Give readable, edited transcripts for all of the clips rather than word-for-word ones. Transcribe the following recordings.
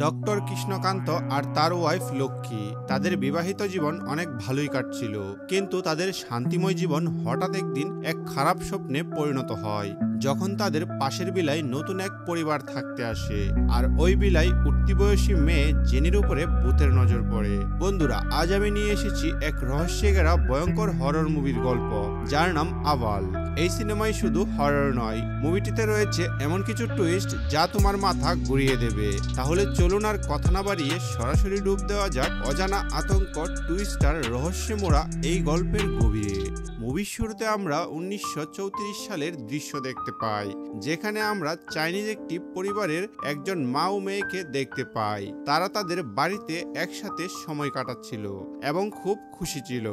Doctor Krishnakanta আর তার wife Lakshmi তাদের বিবাহিত জীবন অনেক ভালোই কাটছিল, কিন্তু তাদের শান্তিময় জীবন হঠাৎ একদিন এক খারাপ স্বপ্নে পরিণত হয় যখন তাদের পাশের বিলায় নতুন এক পরিবার থাকতে আসে। আর ওই বিলায় উঠতি বয়সী মেয়ে জেনির উপরে ভূতের নজর পড়ে। বন্ধুরা, আজ আমি নিয়ে এসেছি এক রহস্যে ঘেরা ভয়ঙ্কর হরর মুভির গল্প, যার নাম আভাল। এই সিনেমায় শুধু হরর নয়, মুভিটিতে রয়েছে এমন কিছু টুইস্ট যা তোমার মাথা ঘুরিয়ে দেবে। তাহলে চলুন আর কথা না বাড়িয়ে সরাসরি ডুব দেওয়া যাক অজানা আতঙ্ক টুইস্টার রহস্যে মোড়া এই গল্পের গভীরে। মুভির শুরুতে আমরা 1934 সালের দৃশ্য দেখতে পাই, যেখানে আমরা চাইনিজ একটি পরিবারের একজন মা ও মেয়েকে দেখতে পাই। তারা তাদের বাড়িতে একসাথে সময় কাটাচ্ছিল এবং খুব খুশি ছিল।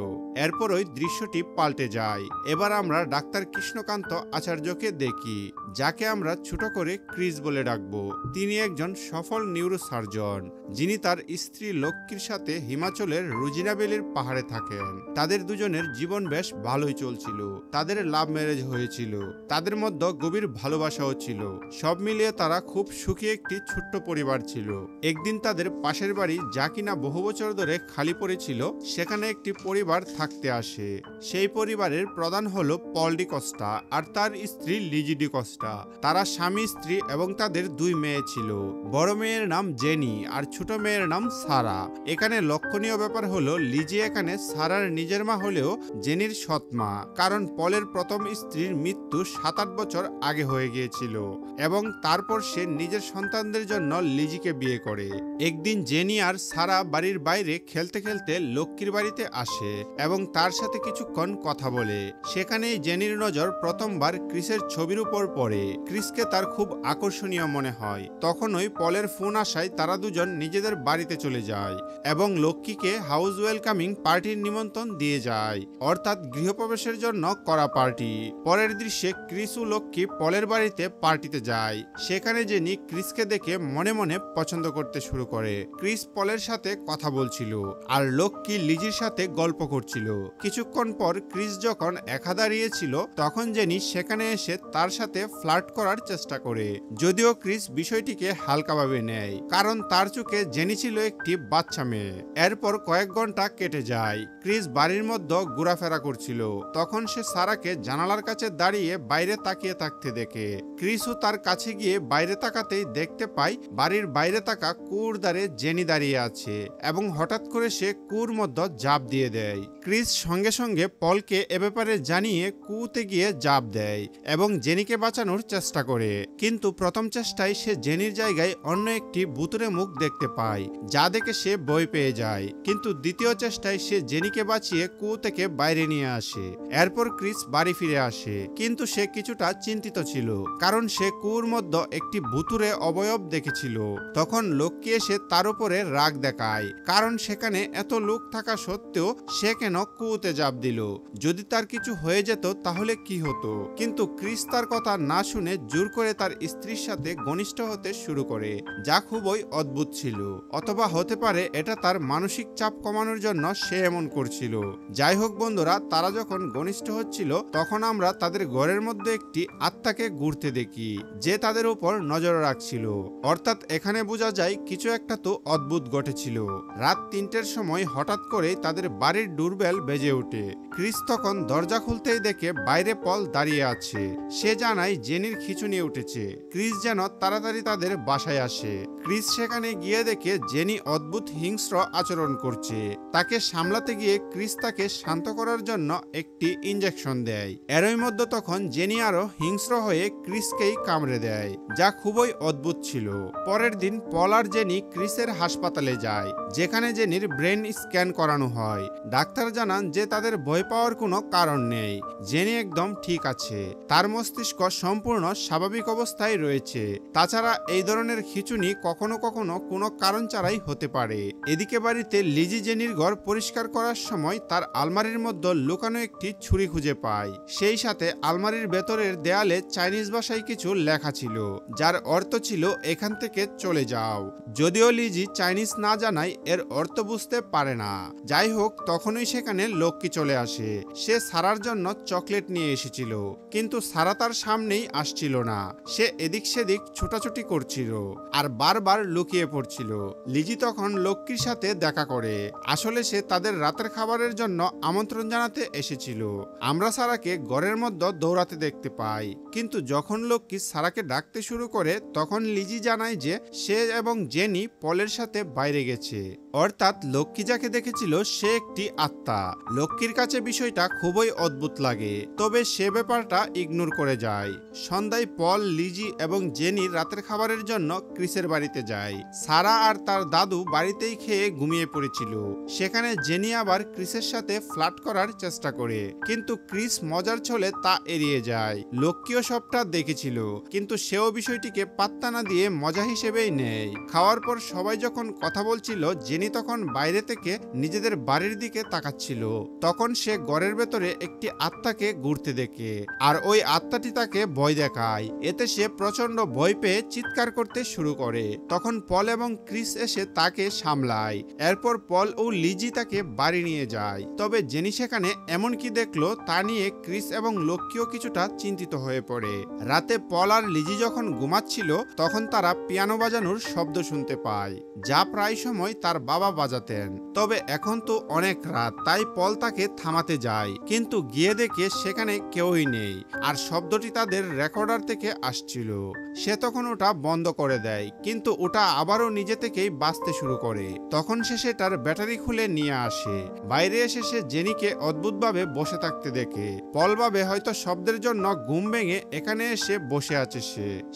এরপরই দৃশ্যটি পাল্টে যায়। এবার আমরা ডাক্তার কৃষ্ণকান্ত আচার্যকে দেখি, যাকে আমরা ছোট করে ক্রিস বলে ডাকবো। তিনি একজন সফল নিউরোসার্জন, যিনি তার স্ত্রী লক্ষ্মীর সাথে হিমাচলের রুজিনা ভ্যালির পাহাড়ে থাকেন। তাদের দুজনের জীবন বেশ ভালোই চলছিল। তাদের লাভ ম্যারেজ হয়েছিল, তাদের মধ্যে গভীর ভালোবাসাও ছিল। সব মিলিয়ে তারা খুব সুখী একটি ছোট্ট পরিবার ছিল। একদিন তাদের পাশের বাড়ি, যা কিনা বহু বছর ধরে খালি পড়েছিল, সেখানে একটি পরিবার থাকতে আসে। সেই পরিবারের প্রধান হলো পল ডি কস্টা আর তার স্ত্রী লিজি ডি কস্টা। তারা স্বামী স্ত্রী এবং তাদের দুই মেয়ে ছিল। বড় মেয়ের নাম জেনি আর ছোট মেয়ের নাম সারা। এখানে লক্ষণীয় ব্যাপার হলো লিজি এখানে সারার নিজের মা হলেও জেনির সৎ মা, কারণ পলের প্রথম স্ত্রীর মৃত্যু 7-8 বছর আগে হয়ে গিয়েছিল এবং তারপর সে নিজের সন্তানদের জন্য লিজিকে বিয়ে করে। একদিন জেনি আর সারা বাড়ির বাইরে খেলতে খেলতে লক্ষ্মীর বাড়িতে আসে এবং তার সাথে কিছুক্ষণ কথা বলে। সেখানেই জেনির নজর প্রথমবার ক্রিসের ছবির উপর পড়ে। ক্রিসকে তার খুব আকর্ষণীয় মনে হয়। তখনই পলের ফোন আসায় তারা দুজন নিজেদের বাড়িতে চলে যায় এবং লক্ষ্মীকে হাউস ওয়েলকামিং পার্টির নিমন্ত্রণ দিয়ে যায়, অর্থাৎ গৃহপ্রবেশের জন্য করা পার্টি। পরের দৃশ্যে ক্রিস ও লক্ষ্মী পলের বাড়িতে পার্টিতে যায়। সেখানে জেনি ক্রিসকে দেখে মনে মনে পছন্দ করতে শুরু করে। ক্রিস পলের সাথে কথা বলছিল আর লক্ষ্মী লিজির সাথে গল্প করছিল। কিছুক্ষণ পর ক্রিস যখন একা দাঁড়িয়েছিল, তখন জেনি সেখানে এসে তার সাথে ফ্লার্ট করার চেষ্টা করে। যদিও ক্রিস বিষয়টিকে হালকাভাবে নেয়, কারণ তার চোখে জেনি ছিল একটি বাচ্চা মেয়ে। এরপর কয়েক ঘন্টা কেটে যায়। ক্রিস বাড়ির মধ্যে ঘোরাফেরা করছিল, তখন সে সারাকে জানালার কাছে দাঁড়িয়ে বাইরে তাকিয়ে থাকতে দেখে। ক্রিসও তার কাছে গিয়ে বাইরে তাকাতেই দেখতে পায় বাড়ির বাইরে থাকা কুয়োর ধারে জেনি দাঁড়িয়ে আছে এবং হঠাৎ করে সে কুয়োর মধ্যে ঝাঁপ দিয়ে দেয়। ক্রিস সঙ্গে সঙ্গে পলকে এ ব্যাপারে জানিয়ে কুয়োতে গিয়ে ঝাঁপ দেয় এবং জেনিকে বাঁচানোর চেষ্টা করে। কিন্তু প্রথম চেষ্টায় সে জেনির জায়গায় অন্য একটি ভুতুড়ে মুখ দেখতে পায়, যা দেখে সে ভয় পেয়ে যায়। কিন্তু দ্বিতীয় চেষ্টায় সে জেনিকে বাঁচিয়ে কুয়ো থেকে বাইরে নিয়ে আসে। এরপর ক্রিস বাড়ি ফিরে আসে, কিন্তু সে কিছুটা চিন্তিত ছিল, কারণ সে কুয়োর মধ্যে একটি ভুতুড়ে অবয়ব দেখেছিল। তখন লক্ষ্মী এসে তার উপরে রাগ দেখায়, কারণ সেখানে এত লোক থাকা সত্ত্বেও সে কেন কুয়োতে ঝাঁপ দিল। যদি তার কিছু হয়ে যেত তাহলে কি হতো? কিন্তু ক্রিস তার কথা না শুনে জোর করে তার স্ত্রীর সাথে ঘনিষ্ঠ হতে শুরু করে, যা খুবই অদ্ভুত ছিল। অথবা হতে পারে এটা তার মানসিক চাপ কমানোর জন্য সে এমন করছিল। যাই হোক বন্ধুরা, তারা যখন ঘনিষ্ঠ হচ্ছিল, তখন আমরা তাদের ঘরের মধ্যে একটি আত্মাকে ঘুরতে দেখি, যে তাদের উপর নজর রাখছিল। অর্থাৎ এখানে বোঝা যায় কিছু একটা তো অদ্ভুত ঘটেছিল। রাত 3টের সময় হঠাৎ করে তাদের বাড়ির ডোরবেল বেজে ওঠে। ক্রিস তখন দরজা খুলতেই দেখে বাইরে পল দাঁড়িয়ে আছে। সে জানায় জেনির খিঁচুনি উঠেছে। ক্রিস যেন তাড়াতাড়ি তাদের বাসায় আসে। ক্রিস সেখানে গিয়ে দেখে জেনি অদ্ভুত হিংস্র আচরণ করছে। তাকে সামলাতে গিয়ে ক্রিস তাকে শান্ত করার জন্য একটি ইনজেকশন দেয়। এরই মধ্যে তখন জেনি আরো হিংস্র হয়ে ক্রিসকেই কামড়ে দেয়, যা খুবই অদ্ভুত ছিল। পরের দিন পল আর জেনি ক্রিসের হাসপাতালে যায়, যেখানে জেনির ব্রেন স্ক্যান করানো হয়। ডাক্তার জানান যে তাদের ভয় পাওয়ার কোনো কারণ নেই। জেনি একদম ঠিক আছে, তার মস্তিষ্ক সম্পূর্ণ স্বাভাবিক অবস্থায় রয়েছে। তাছাড়া এই ধরনের খিঁচুনি কখনো কখনো কোনো কারণ ছাড়াই হতে পারে। এদিকে বাড়িতে লিজি জেনির ঘর পরিষ্কার করার সময় তার আলমারির মধ্যে লুকানো একটি ছুরি খুঁজে পায়। সেই সাথে আলমারির ভেতরের দেয়ালে চাইনিজ ভাষায় কিছু লেখা ছিল, যার অর্থ ছিল এখান থেকে চলে যাও। যদিও লিজি চাইনিজ না জানায় এর অর্থ বুঝতে পারে না। যাই হোক, তখনই সেখানে লক্ষ্মী চলে আসে। সে সারার জন্য চকলেট নিয়ে এসেছিল, কিন্তু সারা তার সামনেই আসছিল না। সে এদিক সেদিক ছোটাছুটি করছিল আর বারবার লুকিয়ে পড়ছিল। লিজি তখন লক্ষ্মীর সাথে দেখা করে। আসলে সে তাদের রাতের খাবারের জন্য আমন্ত্রণ জানাতে এসেছিল। আমরা সারাকে ঘরের মধ্যে দৌড়াতে দেখতে পাই, কিন্তু যখন লক্ষ্মী সারাকে ডাকতে শুরু করে তখন লিজি জানায় যে সে এবং জেনি পলের সাথে বাইরে গেছে। অর্থাৎ লক্ষ্মী যাকে দেখেছিল সে একটি আত্মা। লক্ষ্মীর কাছে বিষয়টা খুবই অদ্ভুত লাগে, তবে সে ব্যাপারটা ইগনোর করে যায়। সন্ধ্যায় পল, লিজি এবং জেনি রাতের খাবারের জন্য ক্রিসের বাড়িতে যায়। সারা আর তার দাদু বাড়িতেই খেয়ে ঘুমিয়ে পড়েছিল। সেখানে জেনি আবার ক্রিসের সাথে ফ্লার্ট করার চেষ্টা করে, কিন্তু ক্রিস মজার ছলে তা এড়িয়ে যায়। লক্ষ্মীও সবটা দেখেছিল, কিন্তু সেও বিষয়টিকে পাত্তা না দিয়ে মজা হিসেবেই নেয়। খাওয়ার পর সবাই যখন কথা বলছিল, জেনি তখন বাইরে থেকে নিজেদের বাড়ির দিকে তাকাচ্ছিল। তখন সে ঘরের ভেতরে একটি আত্মাকে ঘুরতে দেখে, আর ওই আত্মাটি তাকে ভয় দেখায়। এতে সে প্রচন্ড ভয় পেয়ে চিৎকার করতে শুরু করে। তখন পল এবং ক্রিস এসে তাকে সামলায়। এরপর পল ও লিজি তাকে বাড়ি নিয়ে যায়। তবে জেনি সেখানে এমন কি দেখলো তা নিয়ে ক্রিস এবং লক্ষ্মীও কিছুটা চিন্তিত হয়ে পড়ে। রাতে পল আর লিজি যখন ঘুমাচ্ছিল তখন তারা পিয়ানো বাজানোর শব্দ শুনতে পায়, যা প্রায় সময় তার বাবা বাজাতেন। তবে এখন তো অনেক রাত, তাই পল তাকে থামাতে যায়, কিন্তু গিয়ে দেখে সেখানে কেউই নেই, আর শব্দটি তাদের রেকর্ডার থেকে আসছিল। সে তখন ওটা বন্ধ করে দেয়, কিন্তু ওটা আবারও নিজে থেকেই বাজতে শুরু করে। তখন সে সেটার ব্যাটারি খুলে নিয়ে আসে। বাইরে এসে সে জেনিকে অদ্ভুতভাবে বসে থাকতে দেখে। পল ভাবে হয়তো শব্দের জন্য ঘুম ভেঙে এখানে এসে বসে আছে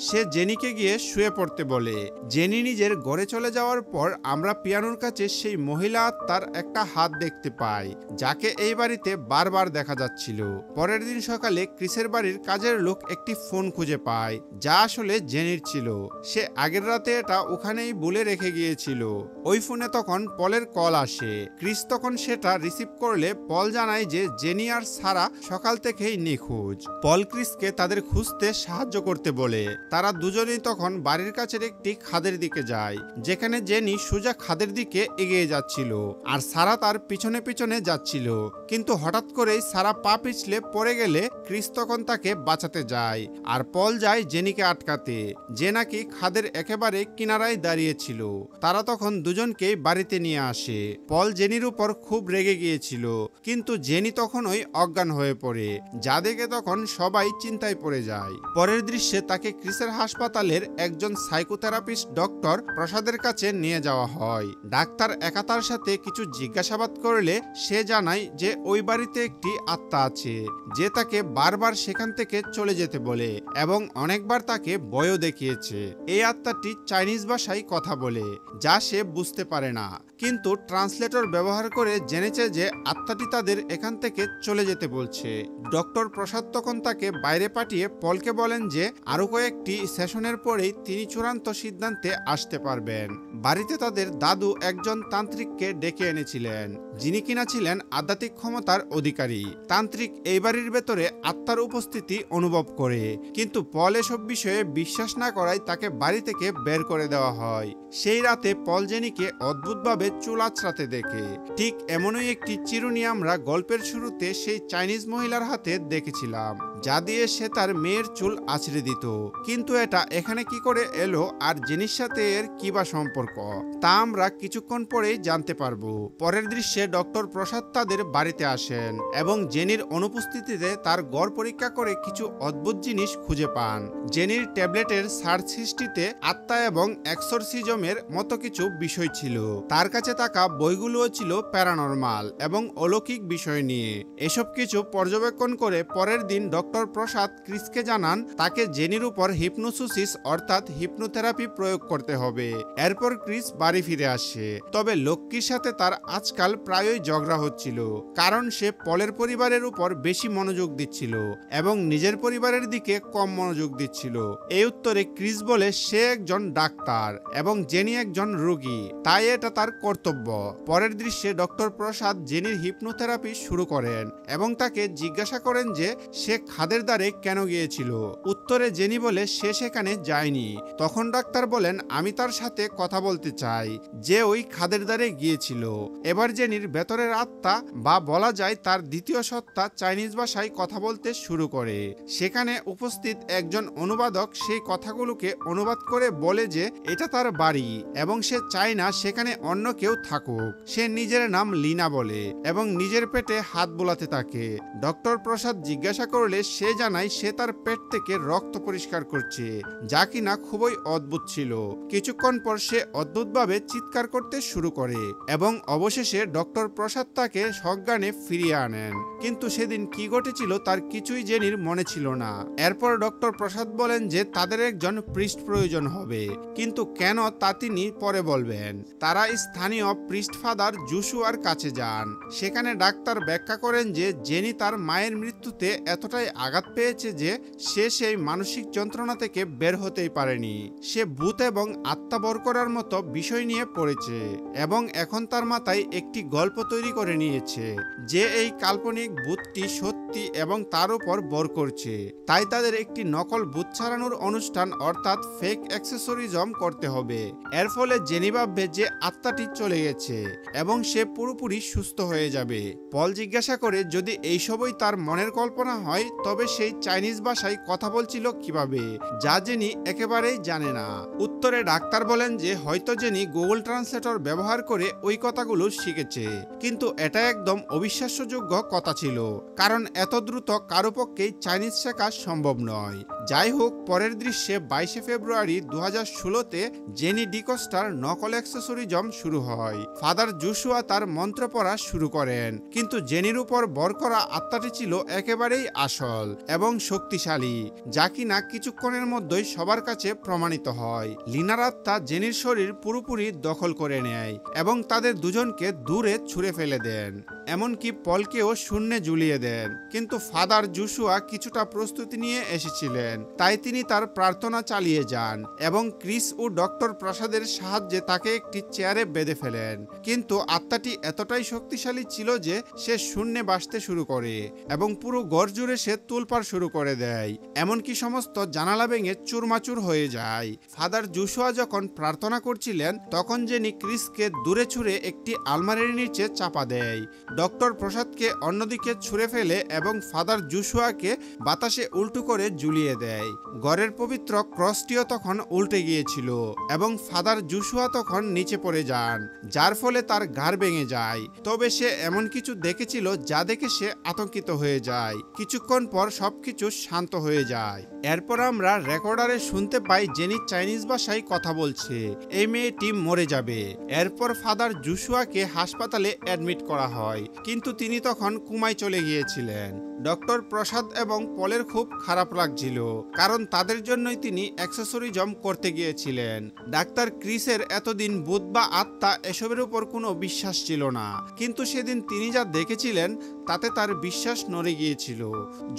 সে জেনিকে গিয়ে শুয়ে পড়তে বলে। জেনি নিজের ঘরে চলে যাওয়ার পর আমরা পিয়ানোর কাছে সেই মহিলা আত্মার একটা হাত দেখতে পাই, যাকে এই বাড়িতে বারবার দেখা যাচ্ছিল। পরের দিন সকালে ক্রিসের বাড়ির কাজের লোক একটি ফোন খুঁজে পায়, যা আসলে জেনির ছিল। সে আগের রাতে এটা ওখানেই ভুলে রেখে গিয়েছিল। ওই ফোনে তখন পলের কল আসে। ক্রিস তখন সেটা রিসিভ করলে পল জানায় যে জেনি আর সারা সকাল থেকেই নিখোঁজ। পল ক্রিসকে তাদের খুঁজতে সাহায্য করতে বলে। তারা দুজনেই তখন বাড়ির কাছের একটি খাদের দিকে যায়, যেখানে জেনি সোজা খাদের দিকে এগিয়ে যাচ্ছিল আর সারা তার পিছনে পিছনে যাচ্ছিল। কিন্তু হঠাৎ করেই সারা পা পিছলে পড়ে গেলে ক্রিস তখন তাকে বাঁচাতে যায়, আর পল যায় জেনিকে আটকাতে, যে নাকি খাদের একেবারে কিনারায় দাঁড়িয়েছিল। তারা তখন দুজনকেই বাড়িতে নিয়ে আসে। পল জেনির উপর খুব রেগে গিয়েছিল, কিন্তু জেনি তখনই অজ্ঞান হয়ে পড়ে, যা দেখে তখন সবাই চিন্তায় পড়ে যায়। পরের দৃশ্যে তাকে ক্রিসের হাসপাতালের একজন সাইকোথেরাপিস্ট ডক্টর প্রসাদের কাছে নিয়ে যাওয়া হয়। ডাক্তার একাতার সাথে কিছু জিজ্ঞাসাবাদ করলে সে জানায় যে ওই বাড়িতে একটি আত্মা আছে, যে তাকে বারবার সেখান থেকে চলে যেতে বলে এবং অনেকবার তাকে ভয়ও দেখিয়েছে। এই আত্মাটি চাইনিজ ভাষায় কথা বলে, যা সে বুঝতে পারে না, কিন্তু ট্রান্সলেটর ব্যবহার করে জেনেছে যে আত্মাটি তাদের এখান থেকে চলে যেতে বলছে। ডক্টর প্রসাদ তখন তাকে বাইরে পাঠিয়ে পলকে বলেন যে আরো কয়েকটি সেশনের পরেই তিনি চূড়ান্ত সিদ্ধান্তে আসতে পারবেন। বাড়িতে তাদের দাদু একজন তান্ত্রিককে ডেকে এনেছিলেন, যিনি কিনা ছিলেন আধ্যাত্মিক ক্ষমতার অধিকারী। তান্ত্রিক এই বাড়ির ভেতরে আত্মার উপস্থিতি অনুভব করে, কিন্তু পল এসব বিষয়ে বিশ্বাস না করায় তাকে বাড়ি থেকে বের করে দেওয়া হয়। সেই রাতে পল জেনিকে অদ্ভুতভাবে চুল আঁচড়াতে দেখে। ঠিক এমনই একটি চিরুনি আমরা গল্পের শুরুতে সেই চাইনিজ মহিলার হাতে দেখেছিলাম, যা দিয়ে সে তার মেয়ের চুল আঁচড়ে দিত। কিন্তু এটা এখানে কি করে এলো আর জেনির সাথে এর কি বা সম্পর্ক, তা আমরা কিছুক্ষণ পরেই জানতে পারবো। পরের দৃশ্যে ডক্টর প্রসাদ তাদের বাড়িতে আসেন এবং জেনির অনুপস্থিতিতে তার গড় পরীক্ষা করে কিছু অদ্ভুত জিনিস খুঁজে পান। জেনির ট্যাবলেটের সার্চ হিস্ট্রিতে আত্মা এবং এক্সোরসিজমের মতো কিছু বিষয় ছিল। তার কাছে থাকা বইগুলোও ছিল প্যারানরমাল এবং অলৌকিক বিষয় নিয়ে। এসব কিছু পর্যবেক্ষণ করে পরের দিন ডক্টর প্রসাদ ক্রিসকে জানান তাকে জেনির উপর হিপনোসিস অর্থাৎ হিপনোথেরাপি প্রয়োগ করতে হবে। এরপর ক্রিস বাড়ি ফিরে আসে, তবে লক্ষ্মীর সাথে তার আজকাল প্রায়ই ঝগড়া হচ্ছিল, কারণ সে পলের পরিবারের উপর বেশি মনোযোগ দিচ্ছিল এবং নিজের পরিবারের দিকে কম মনোযোগ দিচ্ছিল। এই উত্তরে ক্রিস বলে সে একজন ডাক্তার এবং জেনি একজন রোগী, তাই এটা তার কর্তব্য। পরের দৃশ্যে ডক্টর প্রসাদ জেনির হিপনোথেরাপি শুরু করেন এবং তাকে জিজ্ঞাসা করেন যে সে খাদের দ্বারে কেন গিয়েছিল। উত্তরে জেনি বলে সে সেখানে যায়নি। তখন ডাক্তার বলেন আমি তার সাথে কথা বলতে চাই যে ওই খাদের দ্বারে গিয়েছিল। এবার জেনির ভেতরের আত্মা বা বলা যায় তার দ্বিতীয় সত্তা চাইনিজ ভাষায় কথা বলতে শুরু করে। সেখানে উপস্থিত একজন অনুবাদক সেই কথাগুলোকে অনুবাদ করে বলে যে এটা তার বাড়ি এবং সে চায় না সেখানে অন্য কেউ থাকুক। সে নিজের নাম লিনা বলে এবং নিজের পেটে হাত বোলাতে থাকে। ডক্টর প্রসাদ জিজ্ঞাসা করলে সে জানায় সে তার পেট থেকে রক্ত পরিষ্কার করছে, যা কিনা খুবই অদ্ভুত ছিল। কিছুক্ষণ পর সে অদ্ভুতভাবে চিৎকার করতে শুরু করে এবং অবশেষে ডক্টর প্রসাদ তাকে সজ্ঞানে ফিরিয়ে আনেন। কিন্তু সেদিন কি ঘটেছিল তার কিছুই জেনির মনে ছিল না। এরপর ডক্টর প্রসাদ বলেন যে তাদের একজন প্রিস্ট প্রয়োজন হবে, কিন্তু কেন তা তিনি পরে বলবেন। তারা স্থানীয় প্রিস্ট ফাদার জুশুয়ার কাছে যান। সেখানে ডাক্তার ব্যাখ্যা করেন যে জেনি তার মায়ের মৃত্যুতে এতটাই আঘাত পেয়েছে যে সে সেই মানসিক যন্ত্রণা থেকে বের হতেই পারেনি। সে ভূত এবং আত্মা বর করার মতো বিষয় নিয়ে পড়েছে এবং এখন তার মাথায় একটি গল্প তৈরি করে নিয়েছে যে এই কাল্পনিক ভূতটি সত্যি এবং তার উপর বর করছে। তাই তাদের একটি নকল ভূত ছাড়ানোর অনুষ্ঠান অর্থাৎ ফেক অ্যাক্সেসরিজম করতে হবে। এর ফলে জেনি ভাববে যে আত্মাটি চলে গেছে এবং সে পুরোপুরি সুস্থ হয়ে যাবে। পল জিজ্ঞাসা করে যদি এইসবই তার মনের কল্পনা হয় তবে সেই চাইনিজ ভাষায় কথা বলছিল কিভাবে, যা জেনি একেবারেই জানে না। উত্তরে ডাক্তার বলেন যে হয়তো জেনি গুগল ট্রান্সলেটর ব্যবহার করে ওই কথাগুলো শিখেছে, কিন্তু এটা একদম অবিশ্বাস্যযোগ্য কথা ছিল, কারণ এত দ্রুত কারো পক্ষেই চাইনিজ শেখা সম্ভব নয়। যাই হোক, পরের দৃশ্যে 22 ফেব্রুয়ারি 2016-তে জেনি ডিকোস্টার নকল অ্যাক্সেসরিজম শুরু হয়। ফাদার জুশুয়া তার মন্ত্র পড়া শুরু করেন, কিন্তু জেনির উপর বর করা আত্মাটি ছিল একেবারেই আসল এবং শক্তিশালী, যা কিনা কিছুক্ষণের মধ্যেই সবার কাছে প্রমাণিত হয়। লিনার আত্মা জেনির শরীর পুরোপুরি দখল করে নেয় এবং তাদের দুজনকে দূরে ছুঁড়ে ফেলে দেন, এমনকি পলকেও শূন্যে ঝুলিয়ে দেন। কিন্তু ফাদার জুশুয়া কিছুটা প্রস্তুতি নিয়ে এসেছিলেন, তাই তিনি তার প্রার্থনা চালিয়ে যান এবং ক্রিস ও ডক্টর প্রসাদের সাহায্যে তাকে একটি চেয়ারে বেঁধে ফেলেন। কিন্তু আত্মাটি এতটাই শক্তিশালী ছিল যে সে শূন্যে বাসতে শুরু করে এবং পুরো ঘর জুড়ে সে তোলপাড় শুরু করে দেয়, এমনকি সমস্ত জানালা ভেঙে চুরমাচুর হয়ে যায়। ফাদার জুশুয়া যখন প্রার্থনা করছিলেন তখন জেনি ক্রিসকে দূরে ছুঁড়ে একটি আলমারির নিচে চাপা দেয়, ডক্টর প্রসাদকে অন্যদিকে ছুঁড়ে ফেলে এবং ফাদার জুশুয়াকে বাতাসে উল্টো করে ঝুলিয়ে দেয়। ঘরের পবিত্র ক্রসটিও তখন উল্টে গিয়েছিল এবং ফাদার জুশুয়া তখন নিচে পড়ে যান, যার ফলে তার ঘাড় ভেঙে যায়। তবে সে এমন কিছু দেখেছিল যা দেখে সে আতঙ্কিত হয়ে যায়। কিছুক্ষণ পর সবকিছু শান্ত হয়ে যায়। এরপর আমরা রেকর্ডারে শুনতে পাই জেনি চাইনিজ ভাষায় কথা বলছে, এই মেয়েটি মরে যাবে। এরপর ফাদার জুশুয়াকে হাসপাতালে অ্যাডমিট করা হয়, কিন্তু তিনি তখন কোমায় চলে গিয়েছিলেন। ডক্টর প্রসাদ এবং পলের খুব খারাপ লাগছিল, কারণ তাদের জন্যই তিনি অ্যাক্সেসরিজম করতে গিয়েছিলেন। ডাক্তার ক্রিসের এতদিন ভূত বা আত্মা এসবের উপর কোনো বিশ্বাস ছিল না, কিন্তু সেদিন তিনি যা দেখেছিলেন তাতে তার বিশ্বাস নড়ে গিয়েছিল।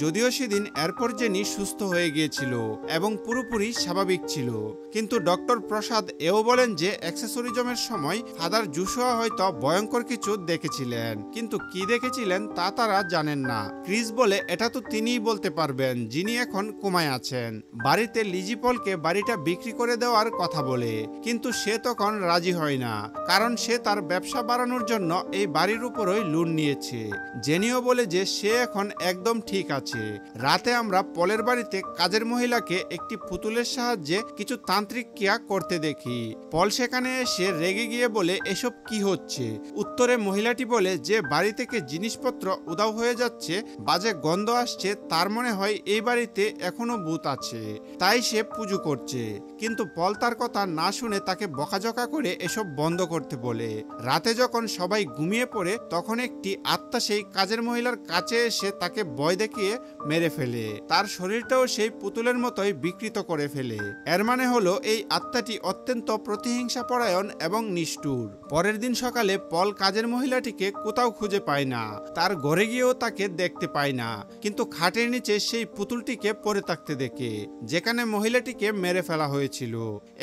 যদিও সেদিন এরপর জেনি সুস্থ হয়ে গিয়েছিল এবং পুরোপুরি স্বাভাবিক ছিল, কিন্তু ডক্টর প্রসাদ এও বলেন যে অ্যাক্সেসরিজমের সময় ফাদার জুশুয়া হয়তো ভয়ঙ্কর কিছু দেখেছিলেন, কিন্তু কি দেখেছিলেন তা তারা জানেন না। ক্রিস বলে এটা তো তিনিই বলতে পারবেন যিনি এখন কোমায় আছেন। বাড়িতে লিজি পলকে বাড়িটা বিক্রি করে দেওয়ার কথা বলে, কিন্তু সে তখন রাজি হয় না, কারণ সে তার ব্যবসা বাড়ানোর জন্য এই বাড়ির উপরই লোন নিয়েছে। জেনিও বলে যে সে এখন একদম ঠিক আছে। রাতে আমরা পলের বাড়িতে কাজের মহিলাকে একটি পুতুলের সাহায্যে কিছু তান্ত্রিক ক্রিয়া করতে দেখি। পল সেখানে এসে রেগে গিয়ে বলে এসব কি হচ্ছে। উত্তরে মহিলাটি বলে যে বাড়ি থেকে জিনিসপত্র উধাও হয়ে যাচ্ছে, বাজে গন্ধ আসছে, তার মনে হয় এই বাড়িতে এখনো ভূত আছে, তাই সে পুজো করছে। কিন্তু পল তার কথা না শুনে তাকে বকাঝকা করে এসব বন্ধ করতে বলে। রাতে যখন সবাই ঘুমিয়ে পড়ে তখন একটি আত্মা সেই কাজের মহিলার কাছে এসে তাকে ভয় দেখিয়ে মেরে ফেলে। তার শরীরটাও সেই পুতুলের মতোই বিকৃত করে ফেলে। এর মানে হলো এই আত্মাটি অত্যন্ত প্রতিহিংসা পরায়ণ এবং নিষ্ঠুর। পরের দিন সকালে পল কাজের মহিলাটিকে কোথাও খুঁজে পায় না, তার ঘরে গিয়েও তাকে দেখতে পায় না, কিন্তু খাটের নিচে সেই পুতুলটিকে পড়ে থাকতে দেখে, যেখানে মহিলাটিকে মেরে ফেলা হয়েছিল।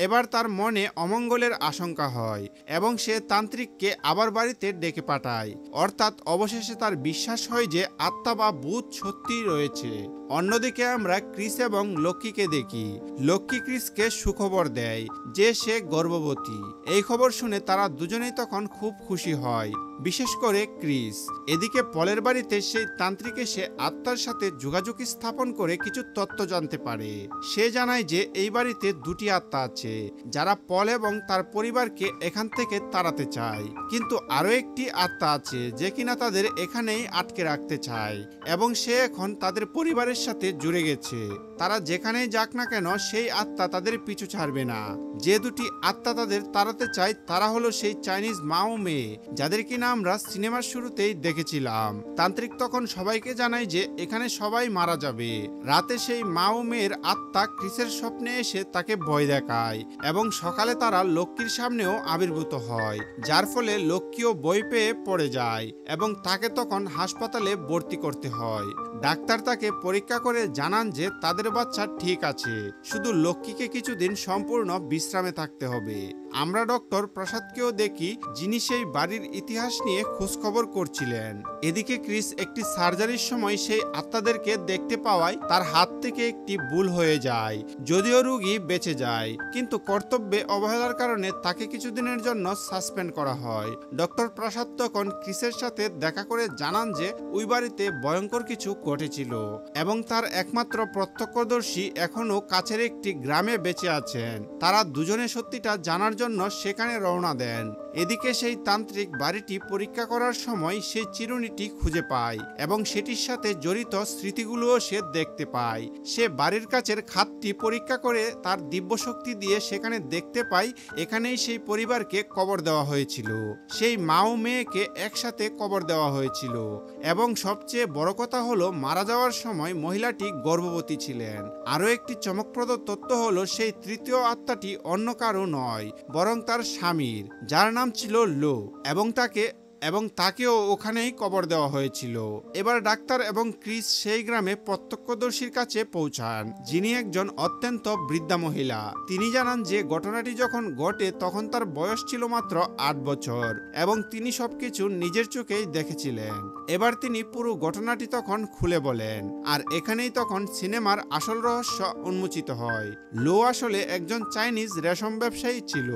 এবার তার মনে অমঙ্গলের আশঙ্কা হয় এবং সে তান্ত্রিককে আবার বাড়িতে ডেকে পাঠায়। অর্থাৎ অবশেষে তার বিশ্বাস হয় যে আত্মা বা ভূত সত্যিই রয়েছে। অন্যদিকে আমরা ক্রিস এবং লক্ষ্মীকে দেখি। লক্ষ্মী ক্রিসকে সুখবর দেয় যে সে গর্ভবতী। এই খবর শুনে তারা দুজনেই তখন খুব খুশি হয়, বিশেষ করে ক্রিস। এদিকে পলের বাড়িতে সেই তান্ত্রিক এসে আত্মার সাথে যোগাযোগ স্থাপন করে কিছু তথ্য জানতে পারে। সে জানায় যে এই বাড়িতে দুটি আত্মা আছে যারা পল এবং তার পরিবারকে এখান থেকে তাড়াতে চায়, কিন্তু আরো একটি আত্মা আছে যে কিনা তাদের এখানেই আটকে রাখতে চায় এবং সে এখন তাদের পরিবারের সাথে জুড়ে গেছে। তারা যেখানেই যাক না কেন সেই আত্মা তাদের পিছু ছাড়বে না। যে দুটি আত্মা তাদের তাড়াতে চায় তারা হলো সেই চাইনিজ মা ও মেয়ে, যাদের কিনা আমরা সিনেমার শুরুতেই দেখেছিলাম। তান্ত্রিক তখন সবাইকে জানায় যে এখানে সবাই মারা যাবে। রাতে সেই মা ও মেয়ের আত্মা ক্রিসের স্বপ্নে এসে তাকে ভয় দেখায় এবং সকালে তারা লক্ষ্মীর সামনেও আবির্ভূত হয়, যার ফলে লক্ষ্মীও ভয় পেয়ে পড়ে যায় এবং তাকে তখন হাসপাতালে ভর্তি করতে হয়। ডাক্তার তাকে পরীক্ষা করে জানান যে তাদের বাচ্চা ঠিক আছে, শুধু লক্ষ্মীকে কিছুদিন সম্পূর্ণ বিশ্রামে থাকতে হবে। আমরা ডক্টর প্রসাদকেও দেখি, যিনি সেই বাড়ির ইতিহাস নিয়ে খোঁজখবর করছিলেন। এদিকে ক্রিস একটি সার্জারির সময় সেই আত্মাদেরকে দেখতে পাওয়ায় তার হাত থেকে একটি ভুল হয়ে যায়। যদিও রোগী বেঁচে যায়, কিন্তু কর্তব্যে অবহেলার কারণে তাকে কিছুদিনের জন্য সাসপেন্ড করা হয়। ডক্টর প্রসাদ তখন ক্রিসের সাথে দেখা করে জানান যে ওই বাড়িতে ভয়ঙ্কর কিছু ঘটেছিল এবং তার একমাত্র প্রত্যক্ষদর্শী এখনো কাছের একটি গ্রামে বেঁচে আছেন। তারা দুজনে সত্যিটা জানার জন্য সেখানে রওনা দেন। এদিকে সেই তান্ত্রিক বাড়িটি পরীক্ষা করার সময় সেই চিরুনিটি খুঁজে পায় এবং সেটির সাথে জড়িত স্মৃতিগুলোও সে দেখতে পায়। সে বাড়ির কাছের খাতটি পরীক্ষা করে তার দিব্য শক্তি দিয়ে সেখানে দেখতে পায় এখানেই সেই পরিবারকে কবর দেওয়া হয়েছিল। সেই মা ও মেয়েকে একসাথে কবর দেওয়া হয়েছিল এবং সবচেয়ে বড় কথা হলো মারা যাওয়ার সময় মহিলাটি গর্ভবতী ছিলেন। আরও একটি চমকপ্রদ তথ্য হলো সেই তৃতীয় আত্মাটি অন্য কারো নয়, বরং তার স্বামীর, যার নাম ছিল লো, এবং তাকেও ওখানেই কবর দেওয়া হয়েছিল। এবার ডাক্তার এবং ক্রিস সেই গ্রামে প্রত্যক্ষদর্শীর কাছে পৌঁছান, যিনি একজন অত্যন্ত বৃদ্ধা মহিলা। তিনি জানান যে ঘটনাটি যখন ঘটে তখন তার বয়স ছিল মাত্র 8 বছর এবং তিনি সবকিছু নিজের চোখেই দেখেছিলেন। এবার তিনি পুরো ঘটনাটি তখন খুলে বলেন, আর এখানেই তখন সিনেমার আসল রহস্য উন্মোচিত হয়। লো আসলে একজন চাইনিজ রেশম ব্যবসায়ী ছিল,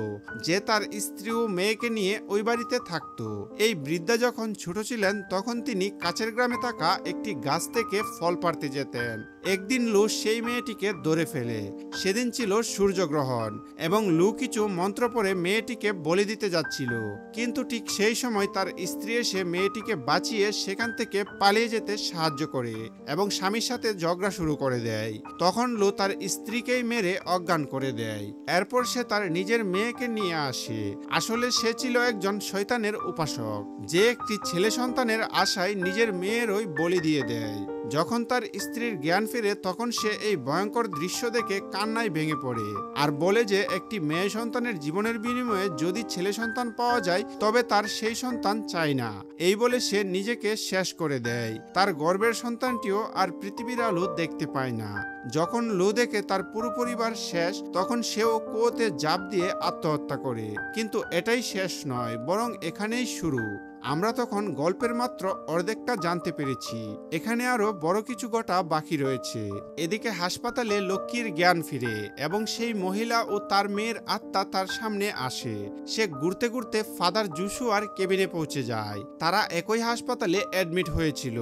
যে তার স্ত্রী ও মেয়েকে নিয়ে ওই বাড়িতে থাকতো। এই বৃদ্ধা যখন ছোট ছিলেন তখন তিনি কাছের গ্রামে থাকা একটি গাছ থেকে ফল পাড়তে যেতেন। একদিন লু সেই মেয়েটিকে ধরে ফেলে। সেদিন ছিল সূর্যগ্রহণ এবং লু কিছু মন্ত্র পড়ে মেয়েটিকে বলি দিতে যাচ্ছিল, কিন্তু ঠিক সেই সময় তার স্ত্রী এসে মেয়েটিকে বাঁচিয়ে সেখান থেকে পালিয়ে যেতে সাহায্য করে এবং স্বামীর সাথে ঝগড়া শুরু করে দেয়। তখন লু তার স্ত্রীকেই মেরে অজ্ঞান করে দেয়। এরপর সে তার নিজের মেয়েকে নিয়ে আসে। আসলে সে ছিল একজন শয়তানের উপাসক, যে একটি ছেলে সন্তানের আশায় নিজের মেয়েরই বলি দিয়ে দেয়। যখন তার স্ত্রীর জ্ঞান ফিরে তখন সে এই ভয়ঙ্কর দৃশ্য দেখে কান্নায় ভেঙে পড়ে আর বলে যে একটি মেয়ে সন্তানের জীবনের বিনিময়ে যদি ছেলে সন্তান পাওয়া যায় তবে তার সেই সন্তান চায় না। এই বলে সে নিজেকে শেষ করে দেয়। তার গর্ভের সন্তানটিও আর পৃথিবীর আলো দেখতে পায় না। যখন লু দেখে তার পুরো পরিবার শেষ তখন সেও কুয়োতে ঝাঁপ দিয়ে আত্মহত্যা করে। কিন্তু এটাই শেষ নয়, বরং এখানেই শুরু। আমরা তখন গল্পের মাত্র অর্ধেকটা জানতে পেরেছি, এখানে আরো বড় কিছু ঘটা বাকি রয়েছে। এদিকে হাসপাতালে লক্ষ্মীর জ্ঞান ফিরে এবং সেই মহিলা ও তার মেয়ের আত্মা তার সামনে আসে। সে ঘুরতে ঘুরতে ফাদার জোশুয়ার কেবিনে পৌঁছে যায়। তারা একই হাসপাতালে অ্যাডমিট হয়েছিল।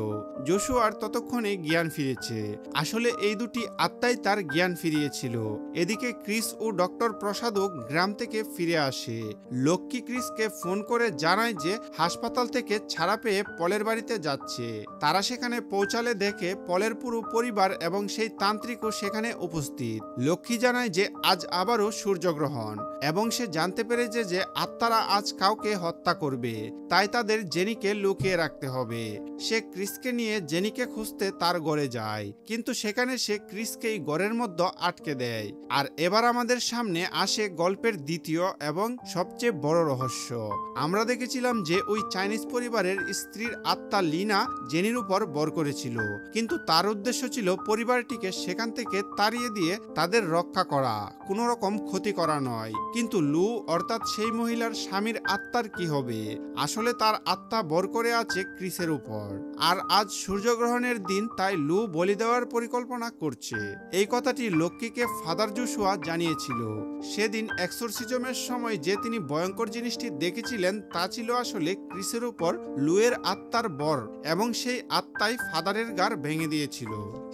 জোশুয়ার ততক্ষণে জ্ঞান ফিরেছে। আসলে এই দুটি আত্মাই তার জ্ঞান ফিরিয়েছিল। এদিকে ক্রিস ও ডক্টর প্রসাদও গ্রাম থেকে ফিরে আসে। লক্ষ্মী ক্রিসকে ফোন করে জানায় যে হাসপাতাল থেকে ছাড়া পেয়ে পলের বাড়িতে যাচ্ছে। তারা সেখানে পৌঁছালে দেখে পলের পুরো পরিবার এবং সেই তান্ত্রিকও সেখানে উপস্থিত। লক্ষ্মী জানায় যে আজ আবারও সূর্যগ্রহণ এবং সে জানতে পেরেছে যে আত্মারা আজ কাউকে হত্যা করবে, তাই তাদের জেনিকে লুকিয়ে রাখতে হবে। সে ক্রিসকে নিয়ে জেনিকে খুঁজতে তার ঘরে যায়, কিন্তু সেখানে সে ক্রিসকেই ঘরের মধ্যে আটকে দেয়। আর এবার আমাদের সামনে আসে গল্পের দ্বিতীয় এবং সবচেয়ে বড় রহস্য। আমরা দেখেছিলাম যে ওই চাইনিজ পরিবারের স্ত্রীর আত্মা লিনা জেনির উপর বর করেছিল, কিন্তু তার উদ্দেশ্য ছিল পরিবারটিকে সেখান থেকে তাড়িয়ে দিয়ে তাদের রক্ষা করা, কোনো রকম ক্ষতি করা নয়। কিন্তু লু অর্থাৎ সেই মহিলার স্বামীর আত্মার কি হবে? আসলে তার আত্মা বর করে আছে ক্রিসের উপর। আর আজ সূর্যগ্রহণের দিন, তাই লু বলি দেওয়ার পরিকল্পনা করছে। এই কথাটি লক্ষ্মীকে ফাদার জোশুয়া জানিয়েছিল। সেদিন এক্সোরসিজমের সময় যে তিনি ভয়ঙ্কর জিনিসটি দেখেছিলেন তা ছিল আসলে ক্রিসের উপর লুয়ের আত্মার বর, এবং সেই আত্মাই ফাদারের গাড় ভেঙে দিয়েছিল।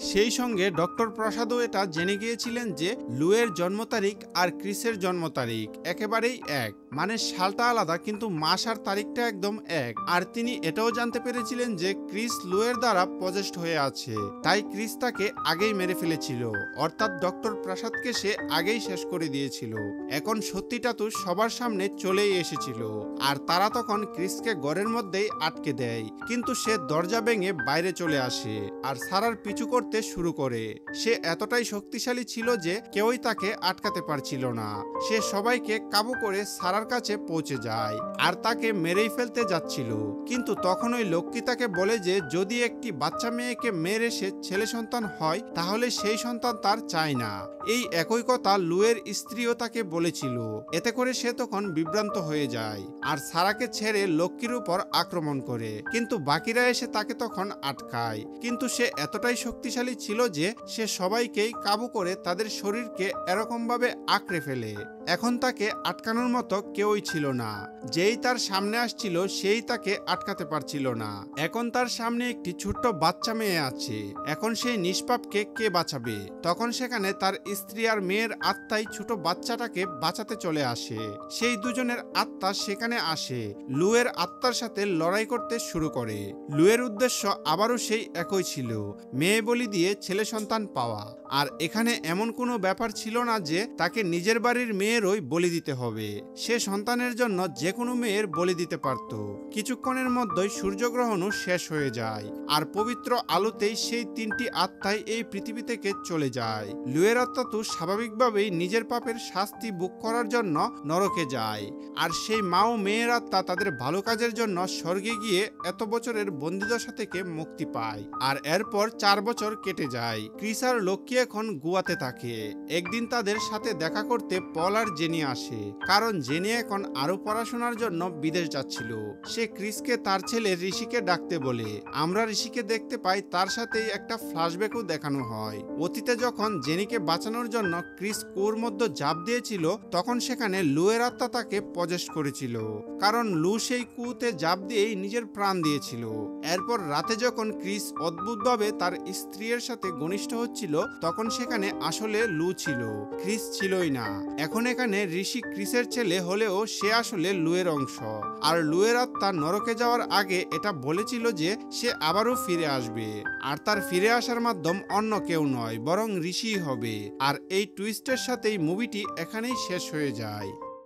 সেই সঙ্গে ডক্টর প্রসাদও এটা জেনে গিয়েছিলেন যে লুয়ের জন্ম তারিখ আর ক্রিসের জন্ম তারিখ একেবারেই এক, মানে সালটা আলাদা কিন্তু মাস আর তারিখটা একদম এক। আর তিনি এটাও জানতে পেরেছিলেন যে ক্রিস লুয়ের দ্বারা পজেস্ট হয়ে আছে, তাই ক্রিস তাকে আগেই মেরে ফেলেছিল, অর্থাৎ ডক্টর প্রসাদকে সে আগেই শেষ করে দিয়েছিল। এখন সত্যিটা তো সবার সামনে চলেই এসেছিল, আর তারা তখন ক্রিসকে ঘরের মধ্যেই আটকে দেয়, কিন্তু সে দরজা ভেঙে বাইরে চলে আসে আর সারার পিছু করতে শুরু করে। সে এতটাই শক্তিশালী ছিল যে কেউই তাকে আটকাতে পারছিল না। সে সবাইকে কাবু করে সারার কাছে পৌঁছে যায় আর তাকে মেরেই ফেলতে যাচ্ছিল, কিন্তু তখন ওই লক্ষ্মী তাকে বলে যে যদি একটি বাচ্চা মেয়েকে মেরে সে ছেলে সন্তান হয় তাহলে সেই সন্তান তার চায় না। এই একই কথা লুয়ের স্ত্রীও তাকে বলেছিল। এতে করে সে তখন বিভ্রান্ত হয়ে যায় আর সারাকে ছেড়ে লক্ষ্মীর উপর আক্রমণ করে, কিন্তু বাকিরা এসে তাকে তখন আটকায়। কিন্তু সে এতটাই শক্তিশালী ছিল যে সে সবাইকেই কাবু করে তাদের শরীরকে এরকম ভাবে আঁকড়ে ফেলে। এখন তাকে আটকানোর মতো কেউই ছিল না। যেই তার সামনে আসছিল সেই তাকে আটকাতে পারছিল না। এখন তার সামনে একটি ছোট্ট বাচ্চা মেয়ে আছে। এখন সেই নিষ্পাপকে কে বাঁচাবে? তখন সেখানে তার স্ত্রী আর মেয়ের আত্মাই ছোট বাচ্চাটাকে বাঁচাতে চলে আসে। সেই দুজনের আত্মা সেখানে আসে, লুয়ের আত্মার সাথে লড়াই করতে শুরু করে। লুয়ের উদ্দেশ্য আবারও সেই একই ছিল, মেয়ে বলি দিয়ে ছেলে সন্তান পাওয়া। আর এখানে এমন কোনো ব্যাপার ছিল না যে তাকে নিজের বাড়ির মেয়েরই বলি দিতে হবে। সে সন্তানের জন্য যে কোনো মেয়ের বলি দিতে পারত। কিছুক্ষণের মধ্যেই সূর্যগ্রহণও শেষ হয়ে যায় আর পবিত্র আলোতেই সেই তিনটি আত্মাই এই পৃথিবী থেকে চলে যায়। লুয়ের আত্মা তো স্বাভাবিকভাবেই নিজের পাপের শাস্তি ভোগ করার জন্য নরকে যায়, আর সেই মা ও মেয়ের আত্মা তাদের ভালো কাজের জন্য স্বর্গে গিয়ে এত বছরের বন্দিদশা থেকে মুক্তি পায়। আর এরপর 4 বছর কেটে যায়। ক্রিস আর লক্ষ্মী এখন গোয়াতে থাকে। একদিন তাদের সাথে দেখা করতে পল আর জেনি আসে, কারণ জেনি এখন আরো পড়াশোনার জন্য বিদেশ যাচ্ছিল। সে ক্রিসকে তার ছেলে ঋষিকে ডাকতে বলে। আমরা ঋষিকে দেখতে পাই, তার সাথেই একটা ফ্ল্যাশব্যাকও দেখানো হয়। অতীতে যখন জেনিকে বাঁচানোর জন্য ক্রিস কুয়োর মধ্যে ঝাঁপ দিয়েছিল তখন সেখানে লুয়ের আত্মা তাকে পজেস্ট করেছিল, কারণ লু সেই কুয়োতে ঝাঁপ দিয়েই নিজের প্রাণ দিয়েছিল। এরপর রাতে যখন ক্রিস অদ্ভুতভাবে তার স্ত্রীর সাথে ঘনিষ্ঠ হচ্ছিল তখন সেখানে আসলে লু ছিল, ক্রিস ছিলই না। এখন এখানে ঋষি ক্রিসের ছেলে হলেও সে আসলে লুয়ের অংশ। আর লুয়ের আত্মা নরকে যাওয়ার আগে এটা বলেছিল যে সে আবারও ফিরে আসবে, আর তার ফিরে আসার মাধ্যম অন্য কেউ নয় বরং ঋষিই হবে। আর এই টুইস্টের সাথেই মুভিটি এখানেই শেষ হয়ে যায়।